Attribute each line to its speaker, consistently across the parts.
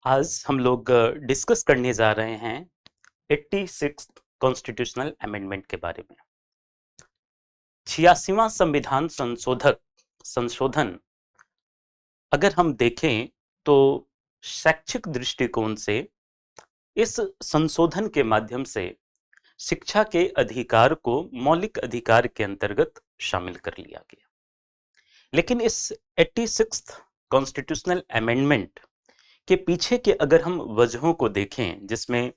Speaker 1: आज हम लोग डिस्कस करने जा रहे हैं 86 कॉन्स्टिट्यूशनल अमेंडमेंट के बारे में। 86वां संविधान संशोधन अगर हम देखें तो शैक्षिक दृष्टिकोण से इस संशोधन के माध्यम से शिक्षा के अधिकार को मौलिक अधिकार के अंतर्गत शामिल कर लिया गया। लेकिन इस 86 कॉन्स्टिट्यूशनल अमेंडमेंट के पीछे के अगर हम वजहों को देखें, जिसमें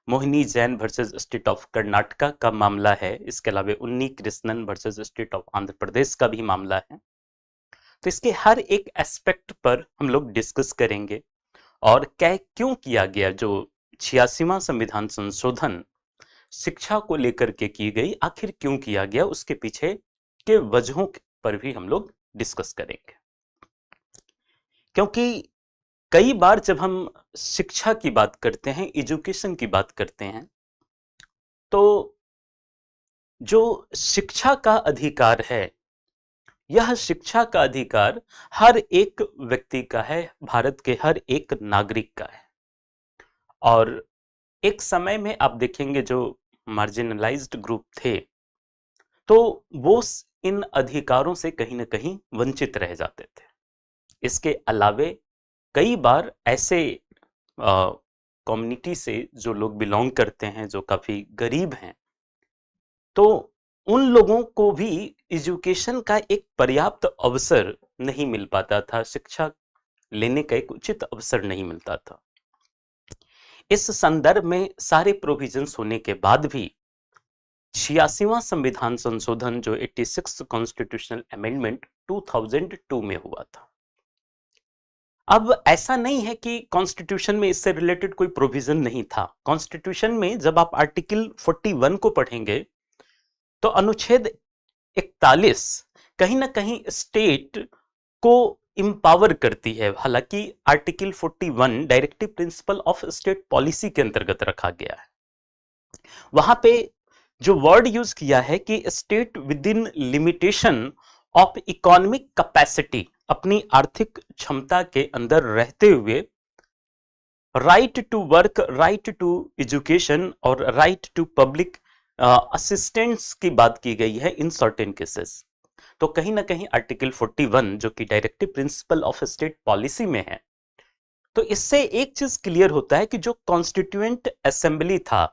Speaker 1: Mohini Jain versus state of Karnataka का मामला है, इसके अलावा Unni Krishnan versus state of Andhra Pradesh का भी मामला है, तो इसके हर एक एस्पेक्ट पर हम लोग डिस्कस करेंगे और क्यों किया गया जो 86वां संविधान संशोधन शिक्षा को लेकर के की गई, आखिर क्यों किया गया, उसके पीछे के वजहों पर भी हम लोग डिस्कस करेंगे। क्योंकि कई बार जब हम शिक्षा की बात करते हैं, एजुकेशन की बात करते हैं, तो जो शिक्षा का अधिकार है, यह शिक्षा का अधिकार हर एक व्यक्ति का है, भारत के हर एक नागरिक का है। और एक समय में आप देखेंगे जो मार्जिनलाइज्ड ग्रुप थे, तो वो इन अधिकारों से कहीं ना कहीं वंचित रह जाते थे। इसके अलावे कई बार ऐसे कम्युनिटी से जो लोग बिलोंग करते हैं, जो काफी गरीब हैं, तो उन लोगों को भी एजुकेशन का एक पर्याप्त अवसर नहीं मिल पाता था, शिक्षा लेने का एक उचित अवसर नहीं मिलता था। इस संदर्भ में सारे प्रोविजंस होने के बाद भी 86वां संविधान संशोधन जो 86 कॉन्स्टिट्यूशनल अमेंडमेंट 2002 में हुआ था। अब ऐसा नहीं है कि कॉन्स्टिट्यूशन में इससे रिलेटेड कोई प्रोविजन नहीं था। कॉन्स्टिट्यूशन में जब आप आर्टिकल 41 को पढ़ेंगे तो अनुच्छेद 41 कहीं ना कहीं स्टेट को इंपावर करती है। हालांकि article 41 directive principle of state policy के अंतर्गत रखा गया है। वहां पे जो वर्ड यूज किया है कि state within limitation of economic capacity, अपनी आर्थिक क्षमता के अंदर रहते हुए right to work, right to education और राइट टू पब्लिक असिस्टेंस की बात की गई है इन सर्टेन केसेस। तो कहीं ना कहीं आर्टिकल 41 जो कि directive principle of state policy में है, तो इससे एक चीज क्लियर होता है कि जो कॉन्स्टिट्यूएंट असेंबली था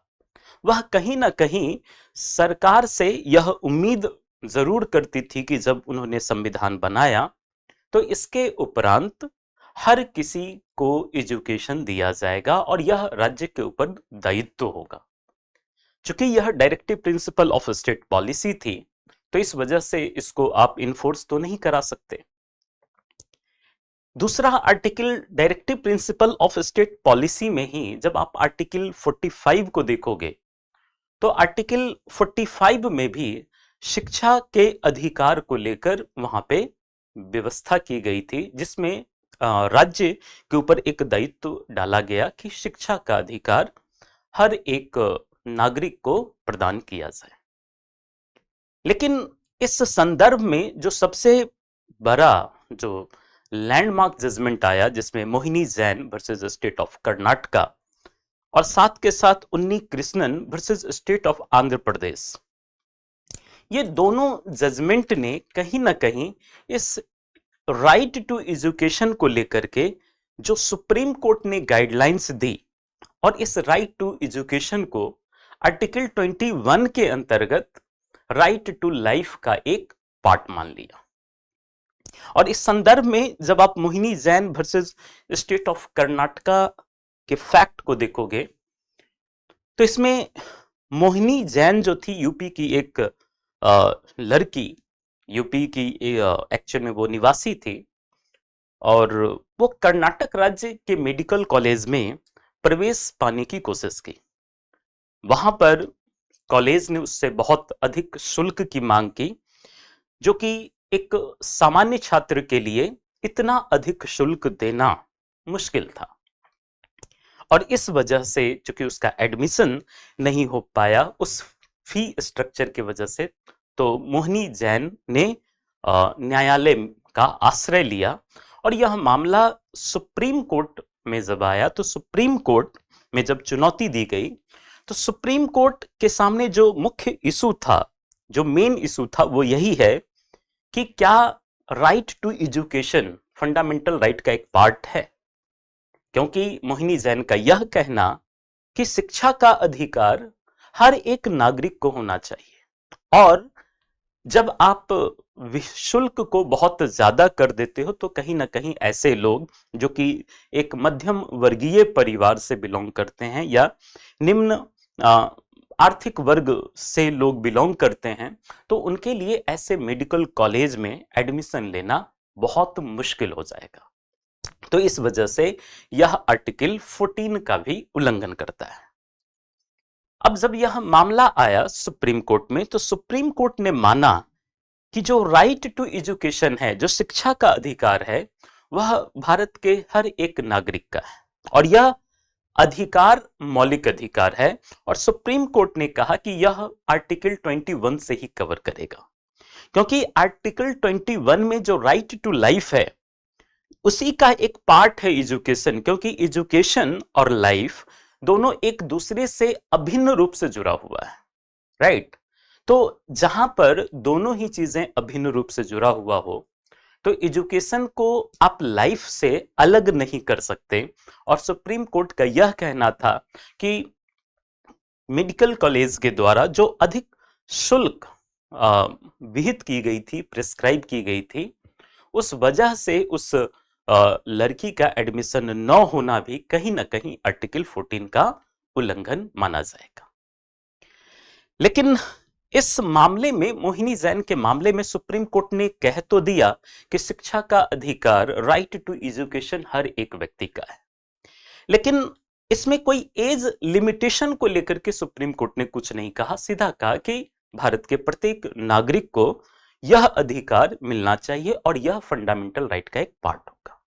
Speaker 1: वह कहीं ना कहीं सरकार से यह उम्मीद जरूर करती थी कि जब उन्होंने संविधान बनाया तो इसके उपरांत हर किसी को एजुकेशन दिया जाएगा और यह राज्य के ऊपर दायित्व होगा। चूंकि यह directive principle of state policy थी, तो इस वजह से इसको आप इन्फोर्स तो नहीं करा सकते। दूसरा, article directive principle of state policy में ही जब आप आर्टिकल 45 को देखोगे तो आर्टिकल 45 में भी शिक्षा के अधिकार को लेकर वहां पे व्यवस्था की गई थी, जिसमें राज्य के ऊपर एक दायित्व डाला गया कि शिक्षा का अधिकार हर एक नागरिक को प्रदान किया जाए। लेकिन इस संदर्भ में जो सबसे बड़ा जो लैंडमार्क जजमेंट आया, जिसमें Mohini Jain versus state of Karnataka और साथ के साथ Unni Krishnan versus state of Andhra Pradesh, ये दोनों जजमेंट ने कहीं ना कहीं इस राइट टू एजुकेशन को लेकर के जो सुप्रीम कोर्ट ने गाइडलाइंस दी, और इस राइट टू एजुकेशन को आर्टिकल 21 के अंतर्गत राइट टू लाइफ का एक पार्ट मान लिया। और इस संदर्भ में जब आप Mohini Jain versus state of Karnataka के फैक्ट को देखोगे तो इसमें मोहिनी जैन जो थी यूपी की एक लड़की, यूपी की एक्चुअल में वो निवासी थी, और वो कर्नाटक राज्य के मेडिकल कॉलेज में प्रवेश पाने की कोशिश की। वहां पर कॉलेज ने उससे बहुत अधिक शुल्क की मांग की, जो कि एक सामान्य छात्र के लिए इतना अधिक शुल्क देना मुश्किल था। और इस वजह से चूंकि उसका एडमिशन नहीं हो पाया उस फी स्ट्रक्चर की वजह से, तो मोहिनी जैन ने न्यायालय का आश्रय लिया और यह मामला सुप्रीम कोर्ट में जब आया तो सुप्रीम कोर्ट में जब चुनौती दी गई तो सुप्रीम कोर्ट के सामने जो मुख्य इशू था, जो मेन इशू था, वो यही है कि क्या right to education fundamental right का एक पार्ट है। क्योंकि मोहिनी जैन का यह कहना कि शिक्षा का अधिकार हर एक नागरिक को होना चाहिए, और जब आप शुल्क को बहुत ज्यादा कर देते हो तो कहीं ना कहीं ऐसे लोग जो कि एक मध्यम वर्गीय परिवार से बिलोंग करते हैं या निम्न आर्थिक वर्ग से लोग बिलोंग करते हैं, तो उनके लिए ऐसे मेडिकल कॉलेज में एडमिशन लेना बहुत मुश्किल हो जाएगा। तो इस वजह से यह आर्टिकल 14 का भी उल्लंघन करता है। अब जब यह मामला आया सुप्रीम कोर्ट में तो सुप्रीम कोर्ट ने माना कि जो राइट टू एजुकेशन है, जो शिक्षा का अधिकार है, वह भारत के हर एक नागरिक का है और यह अधिकार मौलिक अधिकार है। और सुप्रीम कोर्ट ने कहा कि यह आर्टिकल 21 से ही कवर करेगा, क्योंकि आर्टिकल 21 में जो राइट टू लाइफ है उसी का एक पार्ट है एजुकेशन, क्योंकि एजुकेशन और लाइफ दोनों एक दूसरे से अभिन्न रूप से जुड़ा हुआ है, राइट। तो जहां पर दोनों ही चीजें अभिन्न रूप से जुड़ा हुआ हो तो एजुकेशन को आप लाइफ से अलग नहीं कर सकते। और सुप्रीम कोर्ट का यह कहना था कि मेडिकल कॉलेज के द्वारा जो अधिक शुल्क विहित की गई थी, प्रिस्क्राइब की गई थी, उस वजह से उस लड़की का एडमिशन न होना भी कहीं ना कहीं आर्टिकल 14 का उल्लंघन माना जाएगा। लेकिन इस मामले में, मोहिनी जैन के मामले में, सुप्रीम कोर्ट ने कह तो दिया कि शिक्षा का अधिकार, राइट टू एजुकेशन, हर एक व्यक्ति का है, लेकिन इसमें कोई एज लिमिटेशन को लेकर के सुप्रीम कोर्ट ने कुछ नहीं कहा। सीधा कहा कि भारत के प्रत्येक नागरिक को यह अधिकार मिलना चाहिए और यह फंडामेंटल राइट का एक पार्ट होगा।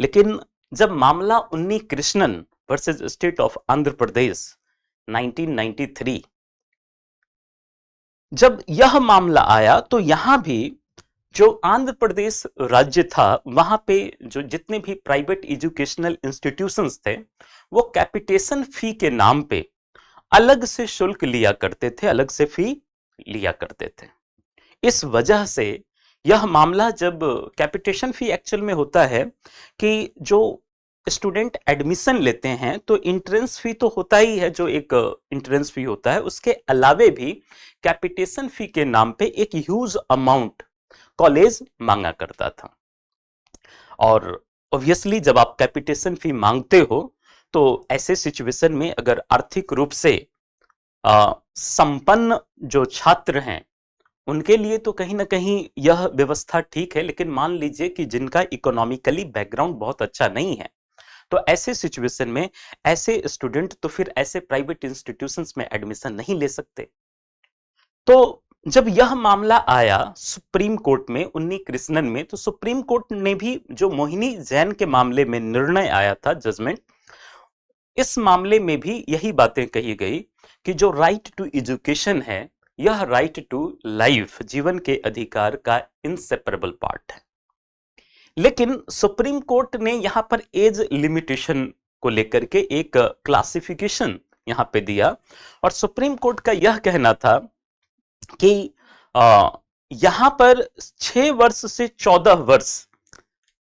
Speaker 1: लेकिन जब मामला Unni Krishnan versus state of Andhra Pradesh 1993, जब यह मामला आया तो यहां भी जो आंध्र प्रदेश राज्य था, वहां पे जो जितने भी प्राइवेट एजुकेशनल इंस्टीट्यूशंस थे वो कैपिटेशन फी के नाम पे अलग से शुल्क लिया करते थे, अलग से फी लिया करते थे। इस वजह से यह मामला, जब कैपिटेशन फी एक्चुअल में होता है कि जो स्टूडेंट एडमिशन लेते हैं तो इंट्रेंस फी तो होता ही है, जो एक इंट्रेंस फी होता है, उसके अलावे भी कैपिटेशन फी के नाम पे एक ह्यूज अमाउंट कॉलेज मांगा करता था। और ऑब्वियसली जब आप कैपिटेशन फी मांगते हो तो ऐसे सिचुएशन में अगर आर्थिक रूप से संपन्न जो छात्र हैं उनके लिए तो कहीं ना कहीं यह व्यवस्था ठीक है, लेकिन मान लीजिए कि जिनका इकोनॉमिकली बैकग्राउंड बहुत अच्छा नहीं है तो ऐसे सिचुएशन में ऐसे स्टूडेंट तो फिर ऐसे प्राइवेट इंस्टीट्यूशंस में एडमिशन नहीं ले सकते। तो जब यह मामला आया सुप्रीम कोर्ट में उन्नी कृष्णन में, तो सुप्रीम कोर्ट ने भी जो मोहिनी जैन के मामले में निर्णय आया था, जजमेंट, इस मामले में भी यही बातें कही गई कि जो राइट टू एजुकेशन है यह राइट टू लाइफ, जीवन के अधिकार का इनसेपरेबल पार्ट है। लेकिन सुप्रीम कोर्ट ने यहां पर एज लिमिटेशन को लेकर के एक क्लासिफिकेशन यहां पे दिया और सुप्रीम कोर्ट का यह कहना था कि यहां पर 6 वर्ष से 14 वर्ष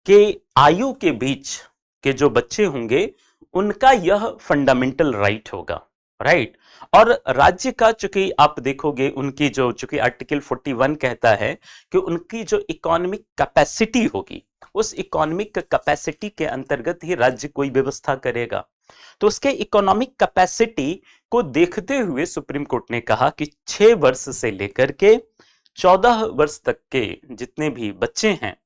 Speaker 1: के आयु के बीच के जो बच्चे होंगे उनका यह फंडामेंटल राइट होगा, राइट। और राज्य का, चूंकि आप देखोगे उनकी जो, चूंकि आर्टिकल 41 कहता है कि उनकी जो इकोनॉमिक कैपेसिटी होगी उस इकोनॉमिक कैपेसिटी के अंतर्गत ही राज्य कोई व्यवस्था करेगा। तो उसके इकोनॉमिक कैपेसिटी को देखते हुए सुप्रीम कोर्ट ने कहा कि 6 वर्ष से लेकर के 14 वर्ष तक के जितने भी बच्चे हैं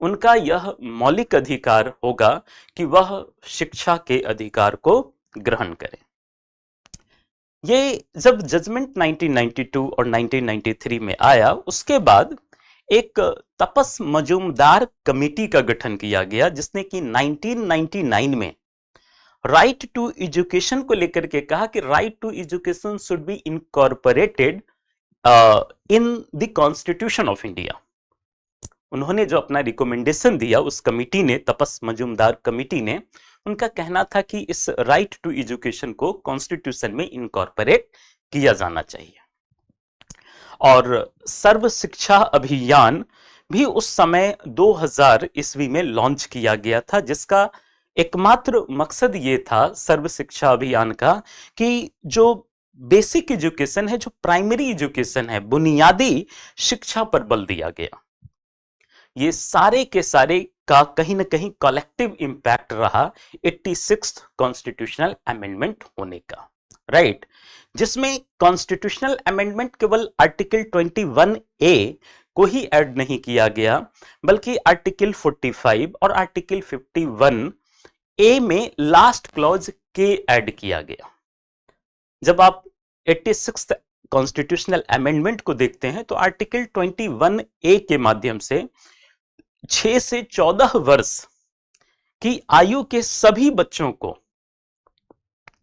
Speaker 1: उनका यह मौलिक अधिकार होगा कि वह शिक्षा के अधिकार को ग्रहण करें। ये जब जजमेंट 1992 और 1993 में आया उसके बाद एक तपस मजूमदार कमेटी का गठन किया गया जिसने कि 1999 में राइट टू एजुकेशन को लेकर के कहा कि right to education should be incorporated in the constitution of India. उन्होंने जो अपना रिकमेंडेशन दिया उस कमिटी ने, तपस मजूमदार कमिटी ने, उनका कहना था कि इस राइट टू एजुकेशन को कॉन्स्टिट्यूशन में इनकॉर्पोरेट किया जाना चाहिए। और सर्व शिक्षा अभियान भी उस समय 2000 ईस्वी में लॉन्च किया गया था, जिसका एकमात्र मकसद ये था सर्व शिक्षा अभियान का कि जो बेसिक एजुकेशन है, जो प्राइमरी एजुकेशन है, बुनियादी शिक्षा पर बल दिया गया। ये सारे के सारे का कहीं ना कहीं कलेक्टिव इंपैक्ट रहा 86th कॉन्स्टिट्यूशनल अमेंडमेंट होने का, राइट। जिसमें कॉन्स्टिट्यूशनल अमेंडमेंट केवल आर्टिकल 21A को ही ऐड नहीं किया गया, बल्कि आर्टिकल 45 और आर्टिकल 51A में लास्ट क्लॉज के ऐड किया गया। जब आप 86th कॉन्स्टिट्यूशनल अमेंडमेंट को देखते हैं तो आर्टिकल 21A के माध्यम से 6 से 14 वर्ष की आयु के सभी बच्चों को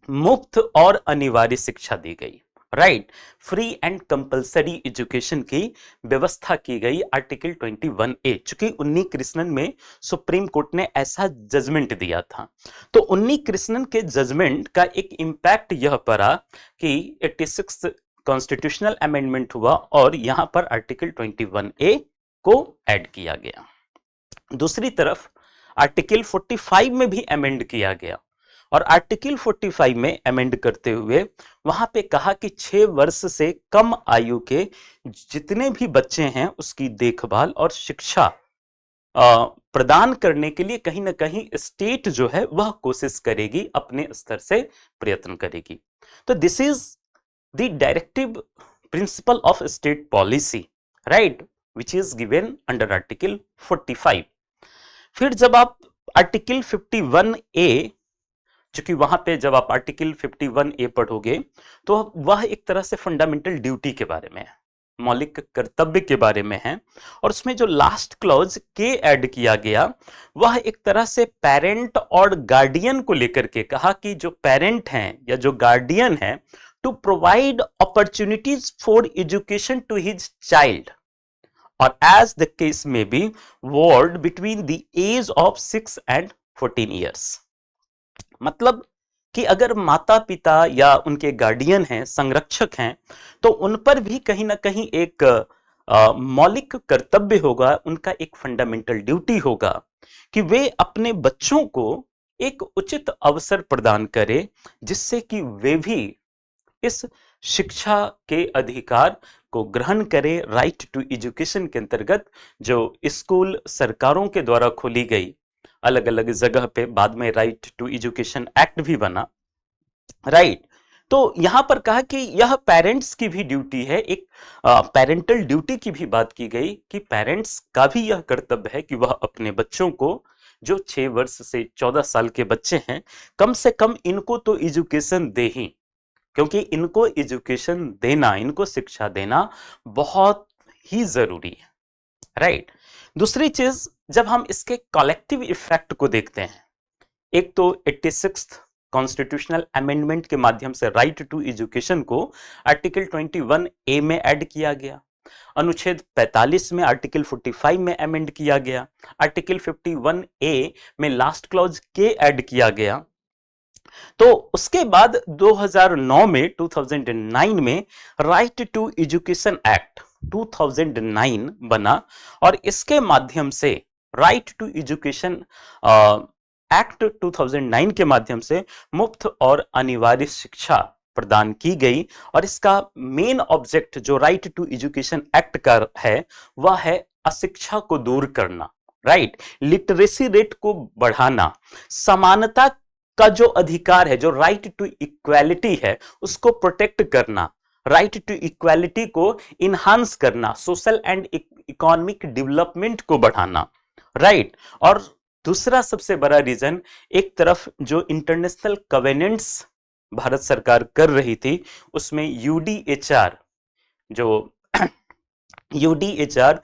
Speaker 1: मुफ्त और अनिवार्य शिक्षा दी गई, right. Free and compulsory education की व्यवस्था की गई आर्टिकल 21A, चूंकि उन्नी कृष्णन में सुप्रीम कोर्ट ने ऐसा जजमेंट दिया था। तो उन्नी कृष्णन के जजमेंट का एक इंपैक्ट यह पड़ा कि 86th कॉन्स्टिट्यूशनल अमेंडमेंट हुआ और यहां पर आर्टिकल 21A को ऐड किया गया। दूसरी तरफ आर्टिकल 45 में भी अमेंड किया गया, और आर्टिकल 45 में अमेंड करते हुए वहां पे कहा कि 6 वर्ष से कम आयु के जितने भी बच्चे हैं उसकी देखभाल और शिक्षा प्रदान करने के लिए कहीं ना कहीं स्टेट जो है वह कोशिश करेगी, अपने स्तर से प्रयत्न करेगी। तो this is the directive principle of state policy, right, which is given under article 45। फिर जब आप आर्टिकल 51A, क्योंकि वहां पे जब आप आर्टिकल 51A पढ़ोगे तो वह एक तरह से फंडामेंटल ड्यूटी के बारे में है, मौलिक कर्तव्य के बारे में है, और उसमें जो लास्ट क्लॉज के ऐड किया गया वह एक तरह से पेरेंट और गार्डियन को लेकर के कहा कि जो पेरेंट हैं या जो गार्डियन है to provide opportunities for education to his child, और as the case may be ward between the age of 6 and 14 years। मतलब कि अगर माता पिता या उनके गार्डियन हैं, संरक्षक हैं, तो उन पर भी कहीं ना कहीं एक मौलिक कर्तव्य होगा, उनका एक फंडामेंटल ड्यूटी होगा कि वे अपने बच्चों को एक उचित अवसर प्रदान करें, जिससे कि वे भी इस शिक्षा के अधिकार को ग्रहण करें। राइट टू एजुकेशन के अंतर्गत जो स्कूल सरकारों के द्वारा खोली गई अलग अलग जगह पे, बाद में राइट टू एजुकेशन एक्ट भी बना, राइट। तो यहां पर कहा कि यह पेरेंट्स की भी ड्यूटी है, एक पेरेंटल ड्यूटी की भी बात की गई कि पेरेंट्स का भी यह कर्तव्य है कि वह अपने बच्चों को, जो 6 वर्ष से 14 साल के बच्चे हैं, कम से कम इनको तो एजुकेशन दे ही, क्योंकि इनको एजुकेशन देना, इनको शिक्षा देना बहुत ही जरूरी है, राइट। दूसरी चीज, जब हम इसके कलेक्टिव इफेक्ट को देखते हैं, एक तो 86th कॉन्स्टिट्यूशनल अमेंडमेंट के माध्यम से राइट टू एजुकेशन को आर्टिकल 21A में ऐड किया गया, अनुच्छेद 45 में आर्टिकल 45 में अमेंड किया गया, आर्टिकल 51A में लास्ट क्लॉज के ऐड किया गया। तो उसके बाद 2009 में राइट टू एजुकेशन एक्ट 2009 बना, और इसके माध्यम से राइट टू एजुकेशन एक्ट 2009 के माध्यम से मुफ्त और अनिवार्य शिक्षा प्रदान की गई। और इसका मेन ऑब्जेक्ट जो राइट टू एजुकेशन एक्ट का है वह है अशिक्षा को दूर करना, राइट, लिटरेसी रेट को बढ़ाना, समानता का जो अधिकार है, जो राइट टू इक्वालिटी है, उसको प्रोटेक्ट करना, राइट टू इक्वालिटी को इनहांस करना, सोशल एंड इकोनॉमिक डेवलपमेंट को बढ़ाना, राइट। और दूसरा सबसे बड़ा रीजन, एक तरफ जो इंटरनेशनल कवेनेंट्स भारत सरकार कर रही थी, उसमें यूडीएचआर जो यूडीएचआर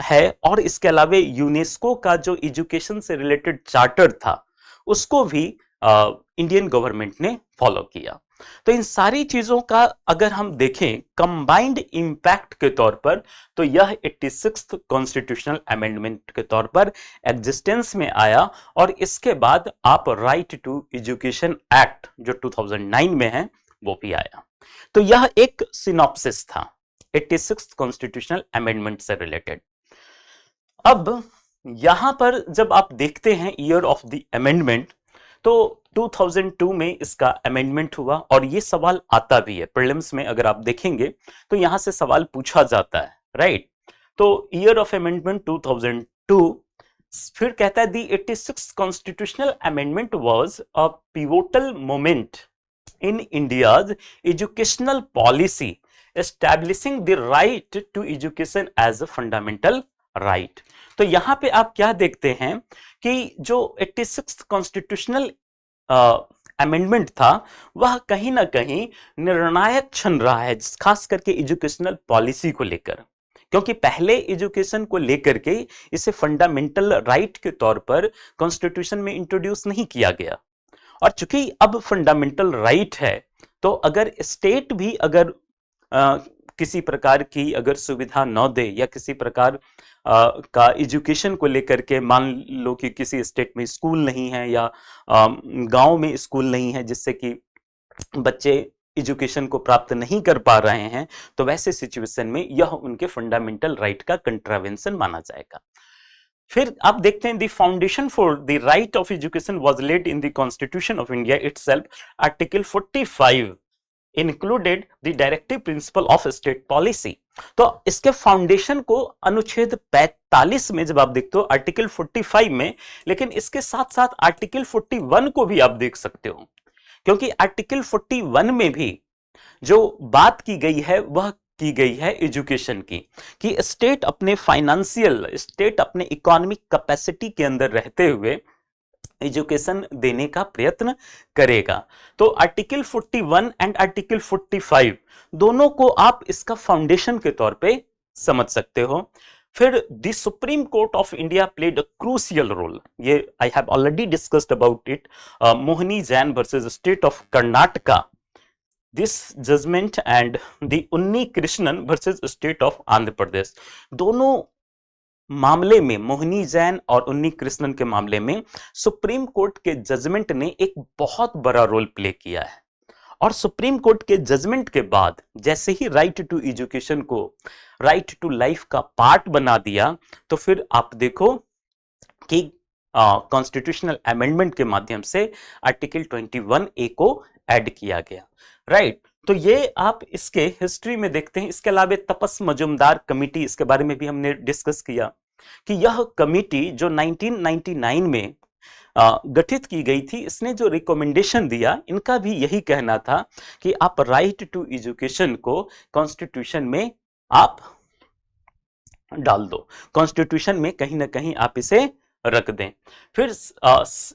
Speaker 1: है, और इसके अलावा यूनेस्को का जो एजुकेशन से रिलेटेड चार्टर था, उसको भी इंडियन गवर्नमेंट ने फॉलो किया। तो इन सारी चीजों का अगर हम देखें कंबाइंड इंपैक्ट के तौर पर, तो यह 86th कॉन्स्टिट्यूशनल अमेंडमेंट के तौर पर एग्जिस्टेंस में आया। और इसके बाद आप राइट टू एजुकेशन एक्ट जो 2009 में है वो भी आया। तो यह एक सिनॉप्सिस था 86th कॉन्स्टिट्यूशनल अमेंडमेंट से रिलेटेड। अब यहां पर जब आप देखते हैं ईयर ऑफ द अमेंडमेंट, तो 2002 में इसका अमेंडमेंट हुआ। और ये सवाल आता भी है प्रीलिम्स में, अगर आप देखेंगे तो यहां से सवाल पूछा जाता है, राइट। तो ईयर ऑफ अमेंडमेंट 2002, फिर कहता है the 86th constitutional amendment was a pivotal moment in India's educational policy establishing the right to education as a fundamental right. तो यहां पे आप क्या देखते हैं कि जो 86th कॉन्स्टिट्यूशनल अमेंडमेंट था वह कहीं ना कहीं निर्णायक क्षण रहा है, खास करके एजुकेशनल पॉलिसी को लेकर। क्योंकि पहले एजुकेशन को लेकर के इसे फंडामेंटल राइट के तौर पर कॉन्स्टिट्यूशन में इंट्रोड्यूस नहीं किया गया। और चूंकि अब फंडामेंटल राइट है, तो अगर स्टेट भी अगर किसी प्रकार की अगर सुविधा न दे या किसी प्रकार का एजुकेशन को लेकर के, मान लो कि किसी स्टेट में स्कूल नहीं है या गांव में स्कूल नहीं है जिससे कि बच्चे एजुकेशन को प्राप्त नहीं कर पा रहे हैं, तो वैसे सिचुएशन में यह उनके फंडामेंटल राइट का कंट्रावेंशन माना जाएगा। फिर आप देखते हैं the foundation for the right of education was laid in the constitution of India itself. Article 45 included the directive principle of state policy. तो इसके फाउंडेशन को अनुच्छेद 45 में जब आप देखते हो आर्टिकल 45 में, लेकिन इसके साथ साथ आर्टिकल 41 को भी आप देख सकते हो, क्योंकि आर्टिकल 41 में भी जो बात की गई है वह की गई है एजुकेशन की, कि स्टेट अपने फाइनेंशियल, स्टेट अपने इकोनॉमिक कैपेसिटी के अंदर रहते हुए एजुकेशन देने का प्रयत्न करेगा। तो आर्टिकल 41 एंड आर्टिकल 45 दोनों को आप इसका फाउंडेशन के तौर पे समझ सकते हो। फिर the supreme Court of India played a crucial role, ये I have already discussed about it, Mohini Jain versus state of Karnataka, this judgment and the Unni Krishnan versus state of Andhra Pradesh. दोनों मामले में, मोहनी जैन और उन्नी कृष्णन के मामले में, सुप्रीम कोर्ट के जजमेंट ने एक बहुत बड़ा रोल प्ले किया है। और सुप्रीम कोर्ट के जजमेंट के बाद जैसे ही राइट टू एजुकेशन को राइट टू लाइफ का पार्ट बना दिया, तो फिर आप देखो कि कॉन्स्टिट्यूशनल अमेंडमेंट के माध्यम से आर्टिकल 21A को ऐड किया गया, राइट। तो ये आप इसके हिस्ट्री में देखते हैं। इसके अलावा तपस मजुमदार कमेटी, इसके बारे में भी हमने डिस्कस किया कि यह कमेटी जो 1999 में गठित की गई थी, इसने जो रिकमेंडेशन दिया, इनका भी यही कहना था कि आप राइट टू एजुकेशन को कॉन्स्टिट्यूशन में आप डाल दो, कॉन्स्टिट्यूशन में कहीं ना कहीं आप इसे रख दें। फिर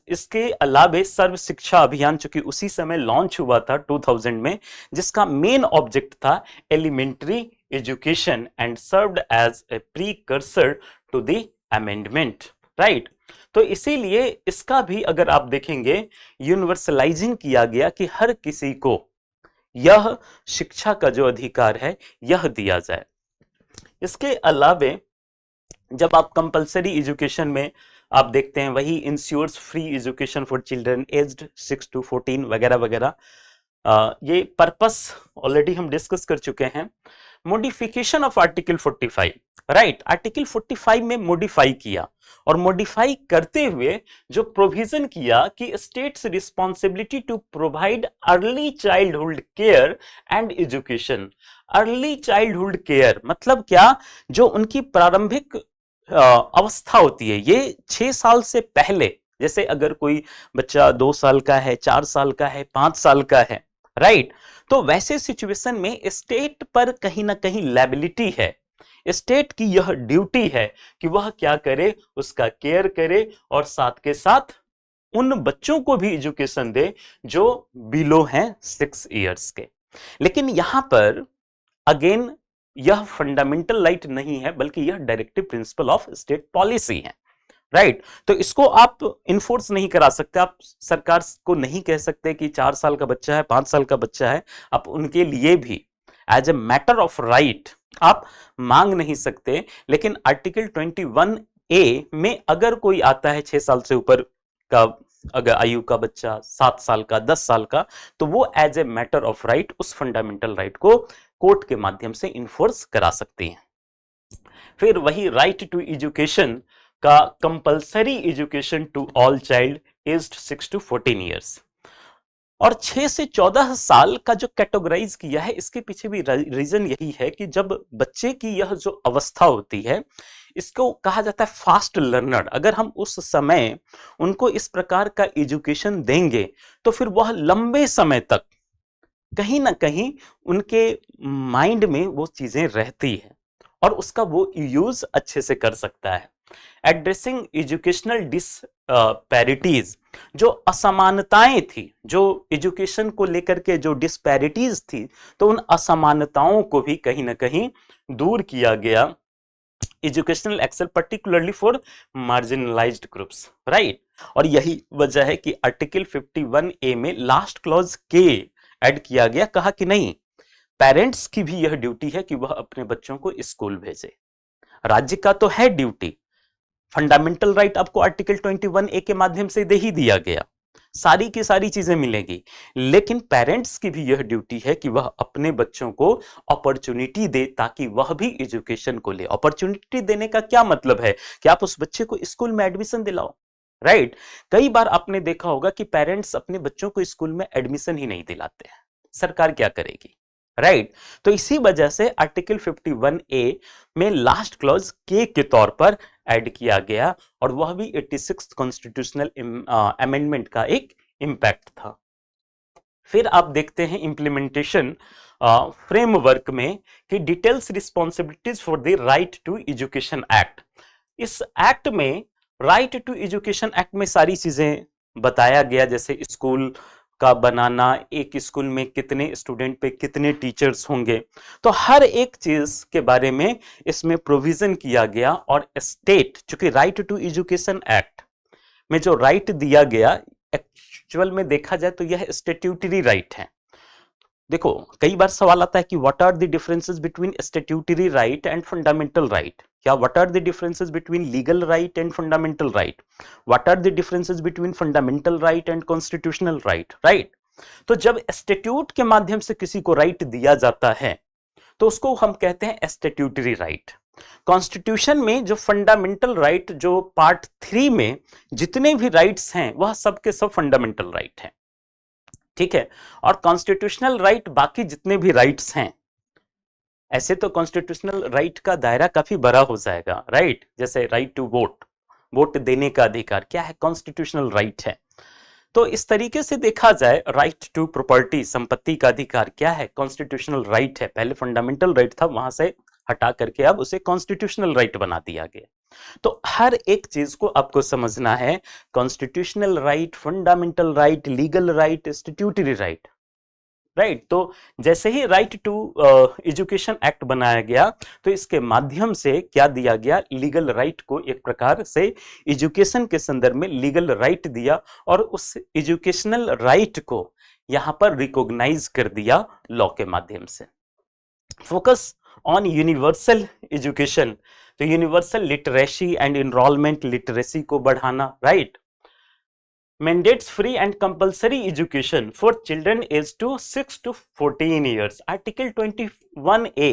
Speaker 1: इसके अलावा सर्व शिक्षा अभियान, चूंकि उसी समय लॉन्च हुआ था 2000 में, जिसका मेन ऑब्जेक्ट था elementary education and served as a precursor to the amendment, right. तो इसीलिए इसका भी अगर आप देखेंगे यूनिवर्सलाइजिंग किया गया कि हर किसी को यह शिक्षा का जो अधिकार है यह दिया जाए। इसके अलावा जब आप कंपलसरी एजुकेशन में आप देखते हैं, वही ensures free education for children aged 6 to 14 वगैरह वगैरह, ये पर्पस ऑलरेडी हम डिस्कस कर चुके हैं। Modification of article 45, right. Article 45 में मॉडिफाई किया, और मॉडिफाई करते हुए जो प्रोविजन किया कि state's responsibility to provide early childhood care and education. Early childhood care मतलब क्या, जो उनकी प्रारंभिक अवस्था होती है, ये 6 साल से पहले, जैसे अगर कोई बच्चा 2 साल का है, 4 साल का है, 5 साल का है, राइट, तो वैसे सिचुएशन में स्टेट पर कहीं ना कहीं लायबिलिटी है, स्टेट की यह ड्यूटी है कि वह क्या करे, उसका केयर करे, और साथ के साथ उन बच्चों को भी एजुकेशन दे जो बिलो हैं 6 इयर्स के। लेकिन यहां पर अगेन यह फंडामेंटल राइट नहीं है, बल्कि यह directive principle of state policy है, राइट। तो इसको आप इन्फोर्स नहीं करा सकते, आप सरकार को नहीं कह सकते कि 4 साल का बच्चा है, 5 साल का बच्चा है, आप उनके लिए भी as a matter of right आप मांग नहीं सकते। लेकिन आर्टिकल 21A में अगर कोई आता है 6 साल से ऊपर का अगर आयु का बच्चा, 7 साल का, 10 साल का, तो वो as a matter of right उस फंडामेंटल राइट को कोर्ट के माध्यम से इन्फोर्स करा सकती हैं। फिर वही राइट टू एजुकेशन का compulsory education to all child aged 6 to 14 years, और 6 से 14 साल का जो कैटेगराइज किया है, इसके पीछे भी रीजन यही है कि जब बच्चे की यह जो अवस्था होती है, इसको कहा जाता है फास्ट लर्नर। अगर हम उस समय उनको इस प्रकार का एजुकेशन देंगे तो फिर वह लंबे समय तक कहीं ना कहीं उनके माइंड में वो चीजें रहती है और उसका वो यूज अच्छे से कर सकता है। एड्रेसिंग एजुकेशनल डिस्पैरिटीज, जो असमानताएं थी, जो एजुकेशन को लेकर के जो डिस्पैरिटीज थी, तो उन असमानताओं को भी कहीं ना कहीं दूर किया गया। Educational excel particularly for marginalised groups, right. और यही वजह है कि आर्टिकल 51A में लास्ट क्लॉज के ऐड किया गया, कहा कि नहीं, पेरेंट्स की भी यह ड्यूटी है कि वह अपने बच्चों को स्कूल भेजे। राज्य का तो है ड्यूटी, फंडामेंटल राइट आपको आर्टिकल 21A के माध्यम से दे ही दिया गया, सारी की सारी चीजें मिलेगी, लेकिन पेरेंट्स की भी यह ड्यूटी है कि वह अपने बच्चों को अपॉर्चुनिटी दे ताकि वह भी एजुकेशन को ले। अपॉर्चुनिटी देने का क्या मतलब है कि आप उस बच्चे को स्कूल में एडमिशन दिलाओ, राइट। कई बार आपने देखा होगा कि पेरेंट्स अपने बच्चों को स्कूल में एडमिशन ही नहीं दिलाते हैं, सरकार क्या करेगी, राइट। तो इसी वजह से आर्टिकल 51A में लास्ट क्लॉज के तौर पर ऐड किया गया, और वह भी 86th कॉन्स्टिट्यूशनल अमेंडमेंट का एक इंपैक्ट था। फिर आप देखते हैं इंप्लीमेंटेशन फ्रेमवर्क में कि details responsibilities for the right to education act. इस एक्ट में राइट टू एजुकेशन एक्ट में सारी चीजें बताया गया, जैसे स्कूल का बनाना, एक स्कूल में कितने स्टूडेंट पे कितने टीचर्स होंगे, तो हर एक चीज के बारे में इसमें प्रोविजन किया गया। और स्टेट, चूंकि राइट टू एजुकेशन एक्ट में जो राइट दिया गया, एक्चुअल में देखा जाए तो यह स्टैट्यूटरी राइट है। देखो, कई बार सवाल आता है कि what are the differences between statutory right and fundamental right, क्या what are the differences between legal right and fundamental right, what are the differences between fundamental right and constitutional right, right. तो जब statute के माध्यम से किसी को right दिया जाता है तो उसको हम कहते हैं स्टैट्यूटरी राइट। कॉन्स्टिट्यूशन में जो फंडामेंटल राइट, जो पार्ट 3 में जितने भी राइट्स हैं वह सब के सब फंडामेंटल राइट हैं, ठीक है। और कॉन्स्टिट्यूशनल राइट बाकी जितने भी राइट्स हैं, ऐसे तो कॉन्स्टिट्यूशनल राइट का दायरा काफी बड़ा हो जाएगा, राइट। जैसे राइट टू वोट, वोट देने का अधिकार क्या है, कॉन्स्टिट्यूशनल राइट है। तो इस तरीके से देखा जाए, राइट टू प्रॉपर्टी, संपत्ति का अधिकार क्या है, कॉन्स्टिट्यूशनल राइट है। पहले फंडामेंटल राइट था, वहां से हटा करके अब उसे कॉन्स्टिट्यूशनल राइट बना दिया गया। तो हर एक चीज को आपको समझना है, constitutional right, fundamental right, legal right, statutory right, right. तो जैसे ही राइट टू एजुकेशन एक्ट बनाया गया तो इसके माध्यम से क्या दिया गया, लीगल राइट को एक प्रकार से एजुकेशन के संदर्भ में लीगल राइट दिया, और उस एजुकेशनल राइट को यहां पर रिकॉग्नाइज कर दिया लॉ के माध्यम से। फोकस ऑन यूनिवर्सल एजुकेशन, तो universal literacy and enrolment literacy को बढ़ाना, right. mandates free and compulsory education for children aged to 6 to 14 years। Article 21A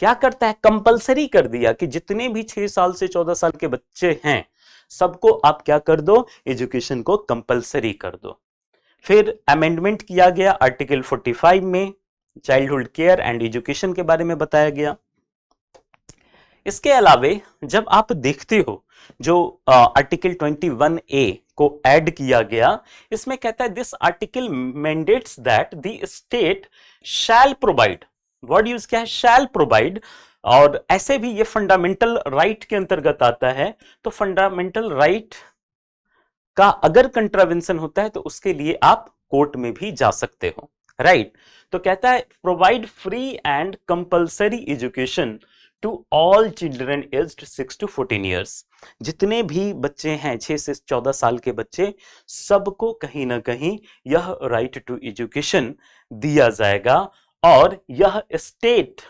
Speaker 1: क्या करता है, कंपलसरी कर दिया कि जितने भी 6 साल से 14 साल के बच्चे हैं सबको आप क्या कर दो, एजुकेशन को कंपलसरी कर दो। फिर अमेंडमेंट किया गया आर्टिकल 45 में, चाइल्डहुड केयर एंड एजुकेशन के बारे में बताया गया। इसके अलावे जब आप देखते हो जो आर्टिकल 21A को ऐड किया गया, इसमें कहता है this article mandates that the state shall provide, word use क्या है, शैल प्रोवाइड, और ऐसे भी ये फंडामेंटल राइट के अंतर्गत आता है। तो फंडामेंटल राइट का अगर कंट्रावेंशन होता है तो उसके लिए आप कोर्ट में भी जा सकते हो, राइट। तो कहता है provide free and compulsory education to all children aged 6 to 14 years. जितने भी बच्चे हैं 6 से 14 साल के बच्चे, सबको कहीं ना कहीं यह राइट टू एजुकेशन दिया जाएगा। और यह स्टेट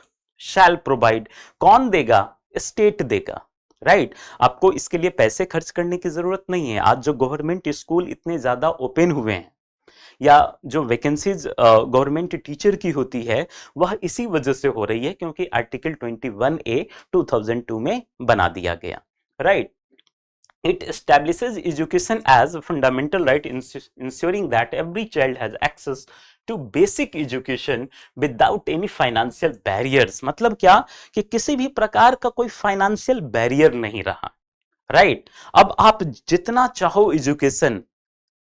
Speaker 1: शैल प्रोवाइड, कौन देगा? स्टेट देगा, राइट। आपको इसके लिए पैसे खर्च करने की जरूरत नहीं है। आज जो गवर्नमेंट स्कूल इतने ज्यादा ओपन हुए हैं, या जो वैकेंसीज गवर्नमेंट टीचर की होती है, वह इसी वजह से हो रही है क्योंकि आर्टिकल 21A 2002 में बना दिया गया, right. It establishes education as a fundamental right, ensuring that every child has access to basic education without any financial barriers। मतलब क्या कि किसी भी प्रकार का कोई फाइनेंशियल बैरियर नहीं रहा, राइट। अब आप जितना चाहो एजुकेशन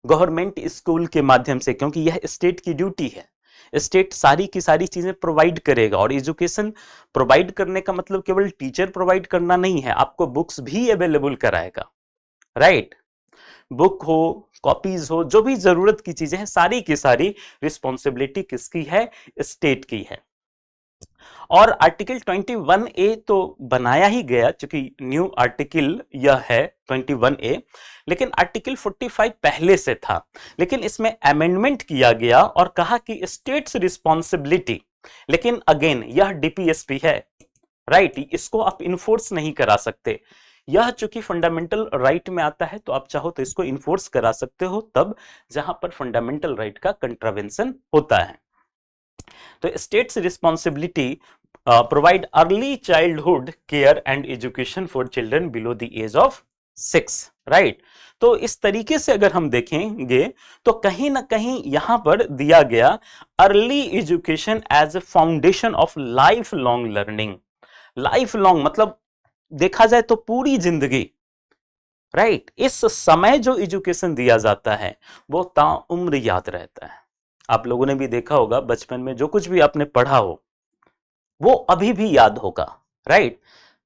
Speaker 1: गवर्नमेंट स्कूल के माध्यम से, क्योंकि यह स्टेट की ड्यूटी है, स्टेट सारी की सारी चीजें प्रोवाइड करेगा। और एजुकेशन प्रोवाइड करने का मतलब केवल टीचर प्रोवाइड करना नहीं है, आपको बुक्स भी अवेलेबल कराएगा, राइट। बुक हो, कॉपीज हो, जो भी जरूरत की चीजें हैं, सारी की सारी रिस्पॉन्सिबिलिटी किसकी है? स्टेट की है। और आर्टिकल 21A तो बनाया ही गया, क्योंकि न्यू आर्टिकल यह है 21A, लेकिन आर्टिकल 45 पहले से था, लेकिन इसमें अमेंडमेंट किया गया और कहा कि स्टेट्स रिस्पॉन्सिबिलिटी, लेकिन अगेन यह डीपीएसपी है, राइट। इसको आप इन्फोर्स नहीं करा सकते। यह चूंकि फंडामेंटल राइट में आता है, तो आप चाहो तो इसको इन्फोर्स करा सकते हो तब जहां पर फंडामेंटल राइट का कंट्रावेंशन होता है। तो state's responsibility provide early childhood care and education for children below the age of 6, right. तो इस तरीके से अगर हम देखेंगे तो कहीं ना कहीं यहां पर दिया गया early education as a foundation of lifelong learning. Lifelong मतलब देखा जाए तो पूरी जिंदगी, राइट। इस समय जो एजुकेशन दिया जाता है वो ताउम्र याद रहता है। आप लोगों ने भी देखा होगा बचपन में जो कुछ भी आपने पढ़ा हो वो अभी भी याद होगा, राइट।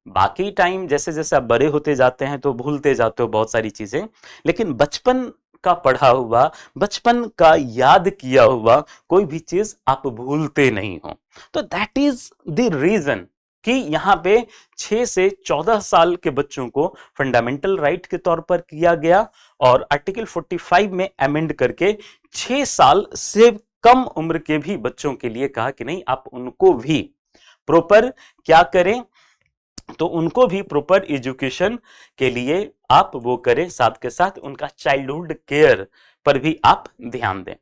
Speaker 1: बाकी टाइम जैसे जैसे आप बड़े होते जाते हैं तो भूलते जाते हो बहुत सारी चीजें, लेकिन बचपन का पढ़ा हुआ, बचपन का याद किया हुआ कोई भी चीज आप भूलते नहीं हो। तो दैट इज द रीजन कि यहाँ पे 6 से 14 साल के बच्चों को फंडामेंटल राइट के तौर पर किया गया और आर्टिकल 45 में अमेंड करके 6 साल से कम उम्र के भी बच्चों के लिए कहा कि नहीं, आप उनको भी प्रॉपर क्या करें, तो उनको भी प्रॉपर एजुकेशन के लिए आप वो करें, साथ के साथ उनका चाइल्डहुड केयर पर भी आप ध्यान दें।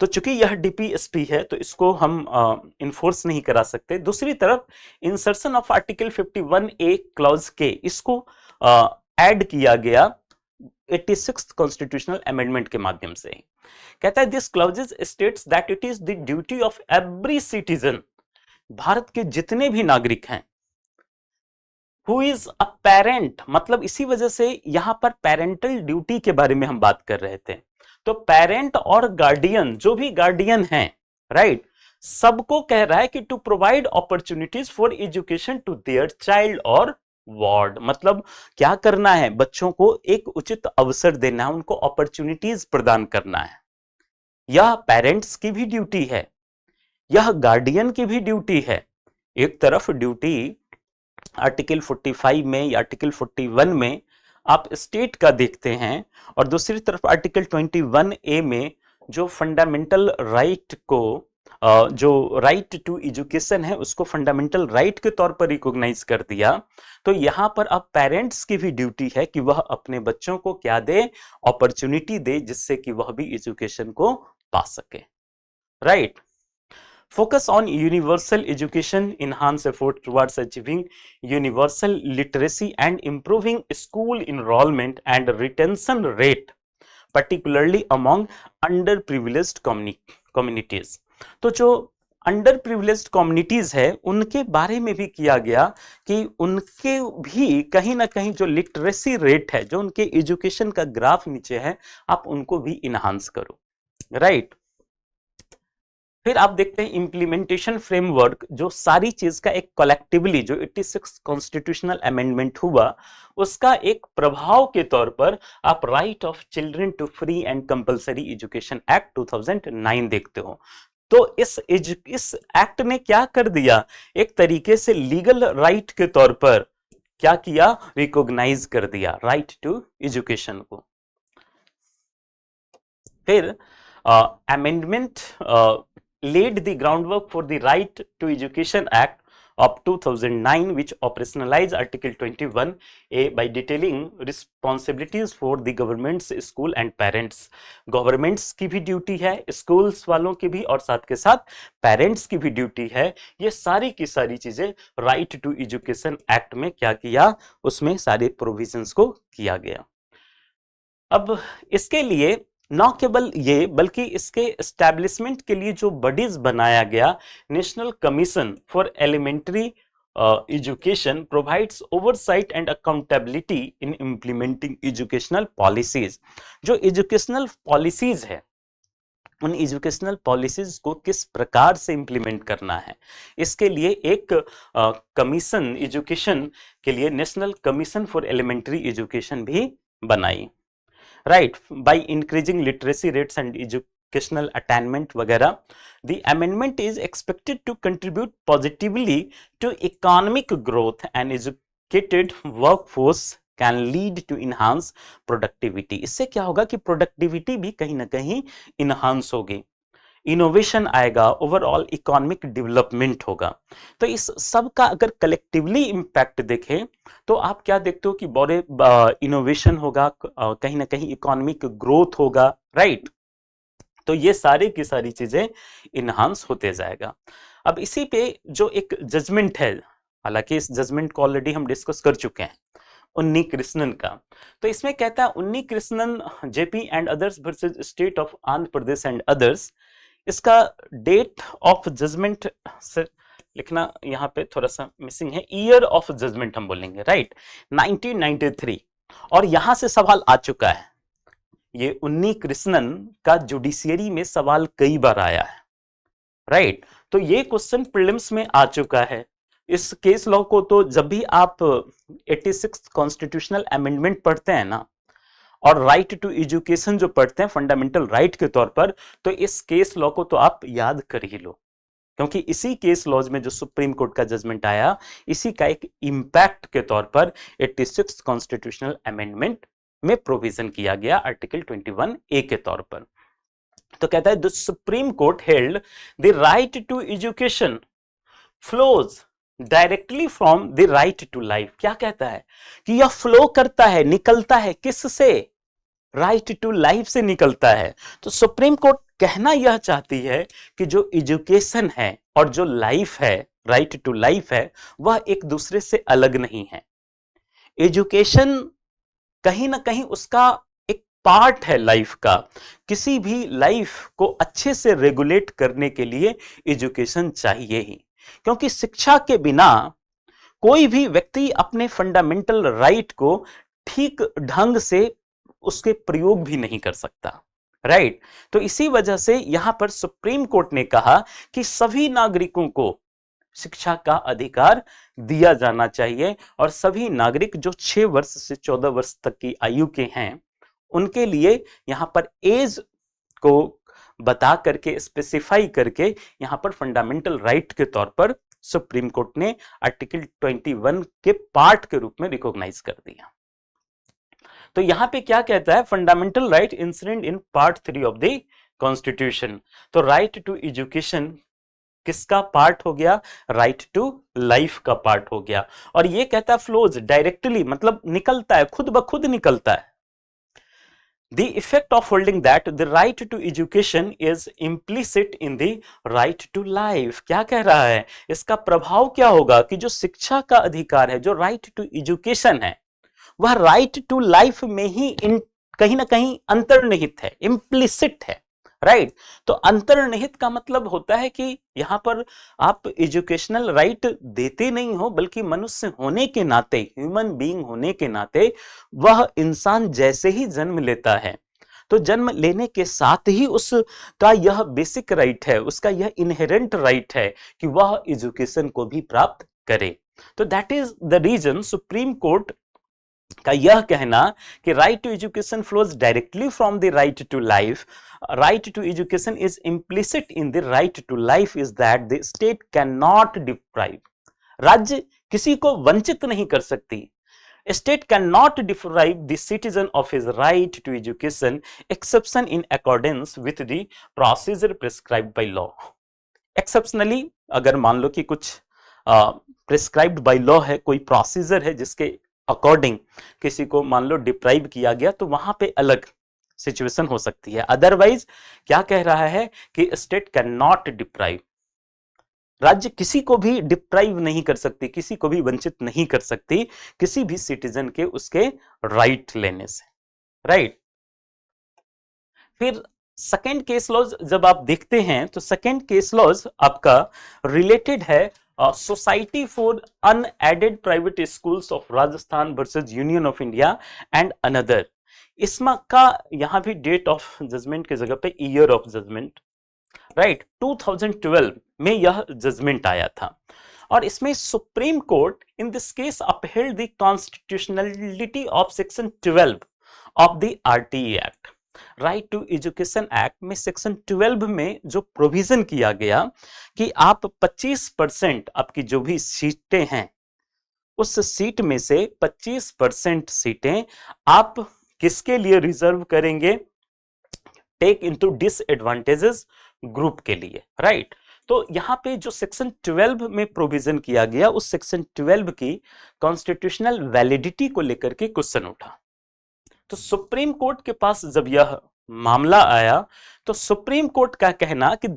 Speaker 1: तो चूंकि यह डीपीएसपी है तो इसको हम इन्फोर्स नहीं करा सकते। दूसरी तरफ insertion of article 51A clause के, इसको ऐड किया गया 86th कॉन्स्टिट्यूशनल अमेंडमेंट के माध्यम से। कहता है this clauses states that it is the duty of every citizen, Bharat के जितने भी नागरिक हैं, हु इज अ पेरेंट, मतलब इसी वजह से यहां पर पेरेंटल ड्यूटी के बारे में हम बात कर रहे थे। तो पेरेंट और गार्डियन, जो भी गार्डियन हैं, राइट, सबको कह रहा है कि to provide opportunities for education to their child और वार्ड। मतलब क्या करना है? बच्चों को एक उचित अवसर देना है, उनको अपॉर्चुनिटीज प्रदान करना है। यह पेरेंट्स की भी ड्यूटी है, यह गार्डियन की भी ड्यूटी है। एक तरफ ड्यूटी आर्टिकल 45 में या आर्टिकल 41 में आप स्टेट का देखते हैं, और दूसरी तरफ आर्टिकल 21A में जो फंडामेंटल राइट को, जो राइट टू एजुकेशन है, उसको फंडामेंटल राइट के तौर पर रिकॉग्नाइज कर दिया। तो यहां पर अब पेरेंट्स की भी ड्यूटी है कि वह अपने बच्चों को क्या दे? अपॉर्चुनिटी दे, जिससे कि वह भी एजुकेशन को पा सके, right. Focus on universal education, enhance effort towards achieving universal literacy and improving school enrollment and retention rate, particularly among underprivileged communities। तो जो अंडर प्रिविलेज्ड कम्युनिटीज है उनके बारे में भी किया गया कि उनके भी कहीं ना कहीं जो लिटरेसी रेट है, जो उनके एजुकेशन का ग्राफ नीचे है, आप उनको भी इनहांस करो, राइट। फिर आप देखते हैं इंप्लीमेंटेशन फ्रेमवर्क, जो सारी चीज का एक कलेक्टिवली जो 86 कॉन्स्टिट्यूशनल अमेंडमेंट हुआ उसका एक प्रभाव के तौर पर आप right of children to free and compulsory education act 2009 देखते हो। तो इस एक्ट ने क्या कर दिया, एक तरीके से लीगल राइट के तौर पर क्या किया, रिकॉग्नाइज कर दिया राइट टू एजुकेशन को। फिर amendment laid the groundwork for the Right to Education Act of 2009, which operationalized Article 21A by detailing responsibilities for the government's school and parents. Governments की भी ड्यूटी है, schools वालों की भी, और साथ के साथ parents की भी ड्यूटी है। ये सारी की सारी चीजें Right to Education Act में क्या किया, उसमें सारे प्रोविजंस को किया गया। अब इसके लिए न केवल ये, बल्कि इसके एस्टैब्लिशमेंट के लिए जो बॉडीज बनाया गया, national commission for elementary education provides oversight and accountability in implementing educational policies. जो एजुकेशनल पॉलिसीज है, उन एजुकेशनल पॉलिसीज को किस प्रकार से इंप्लीमेंट करना है, इसके लिए एक कमीशन एजुकेशन के लिए national commission for elementary education भी बनाई। Right, by increasing literacy rates and educational attainment वगैरह, the amendment is expected to contribute positively to economic growth and educated workforce can lead to enhance productivity। इससे क्या होगा कि productivity भी कहीं ना कहीं इनहांस होगी, इनोवेशन आएगा, ओवरऑल इकोनॉमिक डेवलपमेंट होगा। तो इस सब का अगर कलेक्टिवली इंपैक्ट देखें तो आप क्या देखते हो कि बड़े इनोवेशन होगा, कहीं ना कहीं इकोनॉमिक ग्रोथ होगा, राइट। तो ये सारी की सारी चीजें इनहांस होते जाएगा। अब इसी पे जो एक जजमेंट है, हालांकि इस जजमेंट को ऑलरेडी हम डिस्कस कर चुके हैं, उन्नी कृष्णन का, तो इसमें कहता है उन्नी Krishnan JP and others versus state of Andhra Pradesh and others. इसका डेट ऑफ जजमेंट से लिखना यहाँ पे थोड़ा सा मिसिंग है, ईयर ऑफ जजमेंट हम बोलेंगे, राइट, 1993। और यहां से सवाल आ चुका है, ये उन्नी कृष्णन का जुडिशियरी में सवाल कई बार आया है, राइट। तो ये क्वेश्चन प्रीलिम्स में आ चुका है। इस केस लॉ को तो जब भी आप 86 कॉन्स्टिट्यूशनल अमेंडमेंट पढ़ते हैं ना, और राइट टू एजुकेशन जो पढ़ते हैं फंडामेंटल राइट के तौर पर, तो इस केस लॉ को तो आप याद कर ही लो, क्योंकि इसी केस लॉज में जो सुप्रीम कोर्ट का जजमेंट आया, इसी का एक इंपैक्ट के तौर पर 86 कॉन्स्टिट्यूशनल अमेंडमेंट में प्रोविजन किया गया आर्टिकल 21A के तौर पर। तो कहता है the supreme court held the right to education flows directly from the right to life. क्या कहता है कि यह फ्लो करता है, निकलता है किससे, राइट टू लाइफ से निकलता है। तो सुप्रीम कोर्ट कहना यह चाहती है कि जो एजुकेशन है और जो लाइफ है, राइट टू लाइफ है, वह एक दूसरे से अलग नहीं है। एजुकेशन कहीं ना कहीं उसका एक पार्ट है लाइफ का। किसी भी लाइफ को अच्छे से रेगुलेट करने के लिए एजुकेशन चाहिए ही, क्योंकि शिक्षा के बिना कोई भी व्यक्ति अपने फंडामेंटल राइट को ठीक ढंग से उसके प्रयोग भी नहीं कर सकता, राइट। तो इसी वजह से यहां पर सुप्रीम कोर्ट ने कहा कि सभी नागरिकों को शिक्षा का अधिकार दिया जाना चाहिए, और सभी नागरिक जो 6 वर्ष से 14 वर्ष तक की आयु के हैं, उनके लिए यहां पर एज को बता करके, स्पेसिफाई करके, यहां पर फंडामेंटल राइट के तौर पर सुप्रीम कोर्ट ने आर्टिकल 21 के पार्ट के रूप में रिकॉग्नाइज कर दिया। तो यहां पे क्या कहता है, fundamental right incident in part 3 of the constitution. तो राइट टू एजुकेशन किसका पार्ट हो गया, राइट टू लाइफ का पार्ट हो गया। और ये कहता है फ्लोज डायरेक्टली, मतलब निकलता है, खुद ब खुद निकलता है। The effect of holding that the right to education is implicit in the right to life। क्या कह रहा है, इसका प्रभाव क्या होगा कि जो शिक्षा का अधिकार है, जो राइट टू एजुकेशन है, वह राइट टू लाइफ में ही कहीं ना कहीं अंतर्निहित है, इम्प्लिसिट है, राइट। तो अंतर्निहित का मतलब होता है कि यहां पर आप एजुकेशनल राइट देते नहीं हो, बल्कि मनुष्य होने के नाते, ह्यूमन बीइंग होने के नाते, वह इंसान जैसे ही जन्म लेता है, तो जन्म लेने के साथ ही उसका यह बेसिक राइट है, उसका यह इनहेरेंट राइट है कि वह एजुकेशन को भी प्राप्त करे। तो that is the reason supreme court का यह कहना कि right to education flows directly from the right to life, right to education is implicit in the right to life, is that the state can not deprive, राज्य किसी को वंचित नहीं कर सकती, state cannot deprive the citizen of his right to education exception in accordance with the procedure prescribed by law। exceptionally अगर मान लो कि कुछ prescribed by law है, कोई प्रोसीजर है जिसके अकॉर्डिंग किसी को मान लो डिप्राइव किया गया, तो वहां पे अलग सिचुएशन हो सकती है। अदरवाइज क्या कह रहा है कि स्टेट कैन नॉट डिप्राइव, राज्य किसी को भी डिप्राइव नहीं कर सकती, किसी को भी वंचित नहीं कर सकती किसी भी सिटीजन के उसके राइट लेने से, राइट। फिर सेकेंड केस लॉज जब आप देखते हैं तो सेकेंड केस लॉज आपका रिलेटेड है society for unaided private schools of Rajasthan versus union of India and another. इसमें का यहां भी डेट ऑफ जजमेंट की जगह पे ईयर ऑफ जजमेंट, राइट, 2012 में यह जजमेंट आया था और इसमें supreme court in this case upheld the constitutionality of section 12 of the RTE act. Right to education act में सेक्शन 12 में जो प्रोविजन किया गया कि आप 25% आपकी जो भी सीटें हैं उस सीट में से 25% सीटें आप किसके लिए रिजर्व करेंगे, टेक इनटू डिसएडवांटेजेस ग्रुप के लिए, राइट। तो यहां पे जो सेक्शन 12 में प्रोविजन किया गया उस सेक्शन 12 की कॉन्स्टिट्यूशनल वैलिडिटी को लेकर के क्वेश्चन उठा। तो सुप्रीम कोर्ट के पास जब यह मामला आया तो सुप्रीम कोर्ट का कहना कि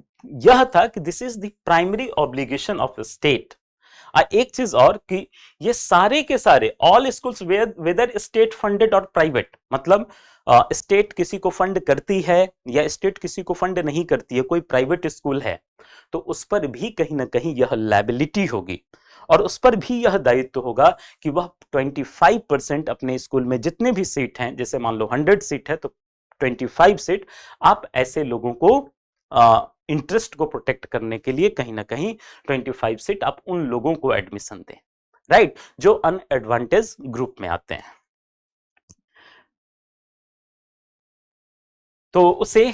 Speaker 1: यह था कि this is the primary obligation of state. एक चीज और कि ये सारे के सारे all schools whether state funded और प्राइवेट, मतलब स्टेट किसी को फंड करती है या स्टेट किसी को फंड नहीं करती है, कोई प्राइवेट स्कूल है तो उस पर भी कहीं ना कहीं यह लायबिलिटी होगी और उस पर भी यह दायित्व होगा कि वह 25% अपने स्कूल में जितने भी सीट हैं, जैसे मान लो 100 सीट है तो 25 सीट आप ऐसे लोगों को इंटरेस्ट को प्रोटेक्ट करने के लिए कहीं ना कहीं 25 सीट आप उन लोगों को एडमिशन दें, राइट, जो अनएडवांटेज ग्रुप में आते हैं। तो उसे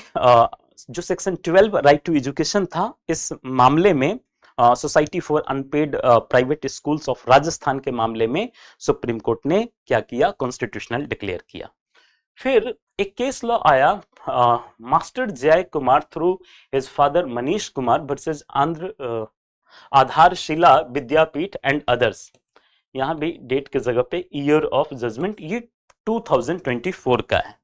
Speaker 1: जो सेक्शन 12 राइट टू एजुकेशन था इस मामले में society for unpaid private schools of Rajasthan के मामले में सुप्रीम कोर्ट ने क्या किया, कॉन्स्टिट्यूशनल डिक्लेयर किया। फिर एक केस लॉ आया मास्टर जय Kumar through his father Manish Kumar versus Andhra आधारशिला विद्यापीठ एंड अदर्स। यहां भी डेट के जगह पे ईयर ऑफ जजमेंट ये 2024 का है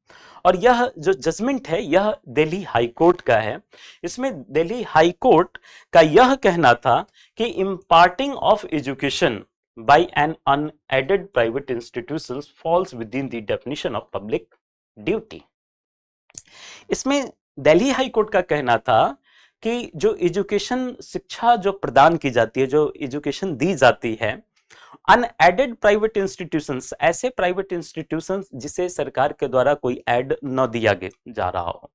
Speaker 1: और यह जो जजमेंट है यह दिल्ली हाई कोर्ट का है। इसमें दिल्ली हाई कोर्ट का यह कहना था कि imparting of education by an unaided private institutions falls within the definition of public duty. इसमें दिल्ली हाई कोर्ट का कहना था कि जो एजुकेशन शिक्षा जो प्रदान की जाती है, जो एजुकेशन दी जाती है, अनएडेड प्राइवेट इंस्टीट्यूशंस, ऐसे प्राइवेट इंस्टीट्यूशंस जिसे सरकार के द्वारा कोई एड न दिया जा रहा हो,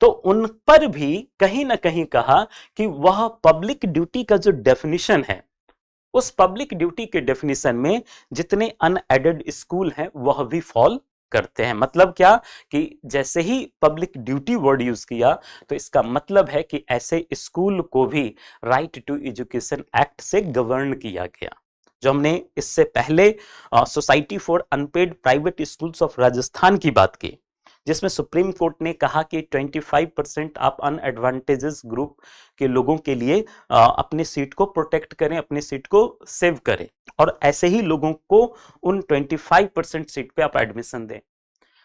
Speaker 1: तो उन पर भी कहीं ना कहीं कहा कि वह पब्लिक ड्यूटी का जो डेफिनेशन है उस पब्लिक ड्यूटी के डेफिनेशन में जितने अनएडेड स्कूल हैं वह भी फॉल करते हैं। मतलब क्या कि जैसे ही पब्लिक ड्यूटी वर्ड यूज किया तो इसका मतलब है कि ऐसे स्कूल को भी राइट टू एजुकेशन एक्ट से गवर्न किया गया। जो हमने इससे पहले society for unpaid private schools of Rajasthan की बात की, जिसमें सुप्रीम कोर्ट ने कहा कि 25% आप अनएडवांटेजेस ग्रुप के लोगों के लिए अपने सीट को प्रोटेक्ट करें, अपने सीट को सेव करें और ऐसे ही लोगों को उन 25% सीट पे आप एडमिशन दें।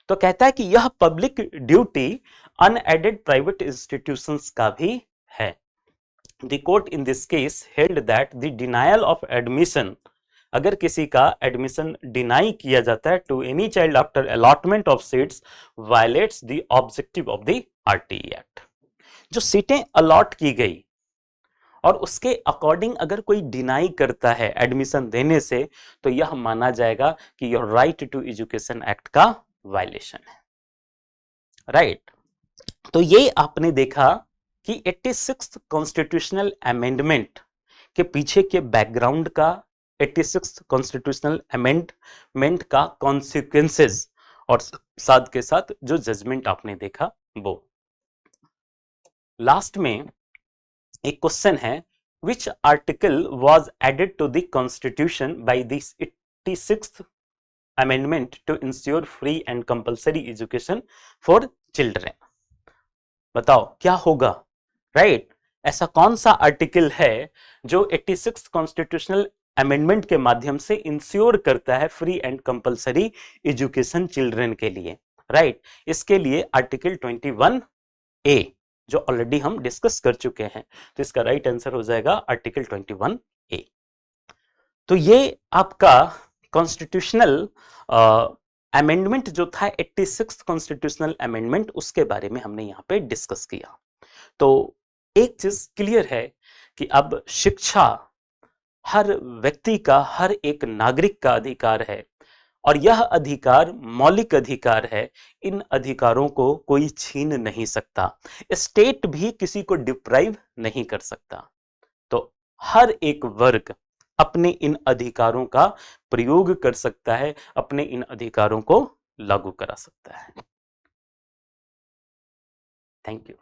Speaker 1: तो कहता है कि यह public duty unaided private institutions का भी है। The court in this case held that the denial of admission, अगर किसी का एडमिशन डिनाई किया जाता है to any child after allotment of seats violates the objective of the RTE act. जो सीटें अलॉट की गई और उसके अकॉर्डिंग अगर कोई डिनाई करता है एडमिशन देने से तो यह माना जाएगा कि your right to education act का वायलेशन है, राइट। तो ये आपने देखा कि 86th कॉन्स्टिट्यूशनल अमेंडमेंट के पीछे के बैकग्राउंड का 86th कॉन्स्टिट्यूशनल अमेंडमेंट का कॉन्सिक्वेंसेस और साथ के साथ जो जजमेंट आपने देखा वो। लास्ट में एक क्वेश्चन है, which article was added to the constitution by the 86th amendment to ensure free and compulsory education for children. बताओ क्या होगा, राइट? ऐसा कौन सा आर्टिकल है जो 86th कॉन्स्टिट्यूशनल अमेंडमेंट के माध्यम से इंश्योर करता है free and compulsory education children के लिए, राइट? इसके लिए आर्टिकल 21A जो ऑलरेडी हम डिस्कस कर चुके हैं, तो इसका राइट आंसर हो जाएगा आर्टिकल 21A। तो ये आपका कॉन्स्टिट्यूशनल अमेंडमेंट जो था 86th कॉन्स्टिट्यूशनल अमेंडमेंट, उसके बारे में हमने यहाँ पे डिस्कस किया। तो एक चीज क्लियर है कि अब शिक्षा हर व्यक्ति का, हर एक नागरिक का अधिकार है और यह अधिकार मौलिक अधिकार है। इन अधिकारों को कोई छीन नहीं सकता, स्टेट भी किसी को डिप्राइव नहीं कर सकता। तो हर एक वर्ग अपने इन अधिकारों का प्रयोग कर सकता है, अपने इन अधिकारों को लागू करा सकता है। Thank you.